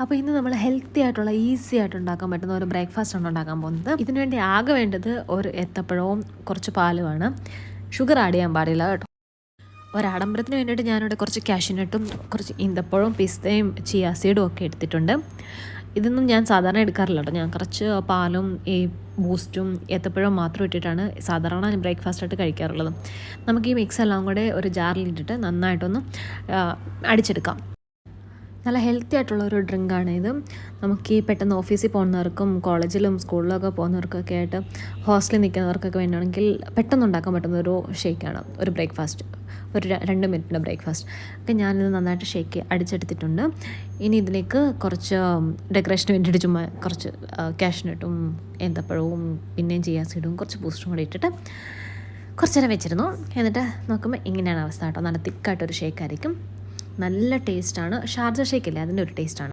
അപ്പോൾ ഇന്ന് നമ്മൾ ഹെൽത്തി ആയിട്ടുള്ള ഈസി ആയിട്ട് ഉണ്ടാക്കാൻ പറ്റുന്ന ഒരു ബ്രേക്ക്ഫാസ്റ്റാണ് ഉണ്ടാക്കാൻ പോകുന്നത്. ഇതിനു വേണ്ടി ആകെ വേണ്ടത് ഒരു ഏത്തപ്പഴവും കുറച്ച് പാലുമാണ്. ഷുഗർ ആഡ് ചെയ്യാൻ പാടില്ല കേട്ടോ. ഒരാഡംബരത്തിന് വേണ്ടിയിട്ട് ഞാനിവിടെ കുറച്ച് കാഷ്യൂനട്ടും കുറച്ച് ഈന്തപ്പഴവും പിസ്തയും ചിയ സീഡും ഒക്കെ എടുത്തിട്ടുണ്ട്. ഇതൊന്നും ഞാൻ സാധാരണ എടുക്കാറില്ല കേട്ടോ. ഞാൻ കുറച്ച് പാലും ഈ ബൂസ്റ്റും ഏത്തപ്പഴവും മാത്രം ഇട്ടിട്ടാണ് സാധാരണ ബ്രേക്ക്ഫാസ്റ്റായിട്ട് കഴിക്കാറുള്ളത്. നമുക്ക് ഈ മിക്സ് എല്ലാം കൂടെ ഒരു ജാറിലിട്ടിട്ട് നന്നായിട്ടൊന്ന് അടിച്ചെടുക്കാം. നല്ല ഹെൽത്തി ആയിട്ടുള്ള ഒരു ഡ്രിങ്കാണ് ഇത്. നമുക്ക് ഈ പെട്ടെന്ന് ഓഫീസിൽ പോകുന്നവർക്കും കോളേജിലും സ്കൂളിലൊക്കെ പോകുന്നവർക്കൊക്കെ ആയിട്ട് ഹോസ്റ്റലിൽ നിൽക്കുന്നവർക്കൊക്കെ വേണമെങ്കിൽ പെട്ടെന്ന് ഉണ്ടാക്കാൻ പറ്റുന്ന ഒരു ഷേക്കാണ്, ഒരു ബ്രേക്ക്ഫാസ്റ്റ്, ഒരു 2 മിനിറ്റിൻ്റെ ബ്രേക്ക്ഫാസ്റ്റ് ഒക്കെ. ഞാനിത് നന്നായിട്ട് ഷേക്ക് അടിച്ചെടുത്തിട്ടുണ്ട്. ഇനി ഇതിലേക്ക് കുറച്ച് ഡെക്കറേഷന് വേണ്ടിയിട്ട് ചുമ്മാ കുറച്ച് കാഷ്യൂനട്ടും ഏന്തപ്പഴവും പിന്നെയും ചിയ സീഡും കുറച്ച് ബൂസ്റ്റും കൂടി ഇട്ടിട്ട് കുറച്ച് നേരം വെച്ചിരുന്നു. എന്നിട്ട് നോക്കുമ്പോൾ ഇങ്ങനെയാണ് അവസ്ഥ കേട്ടോ. നല്ല തിക്കായിട്ടൊരു ഷേക്കായിരിക്കും. നല്ല ടേസ്റ്റാണ്. ഷാർജ ഷേക്കില്ലേ, അതിൻ്റെ ഒരു ടേസ്റ്റാണ്.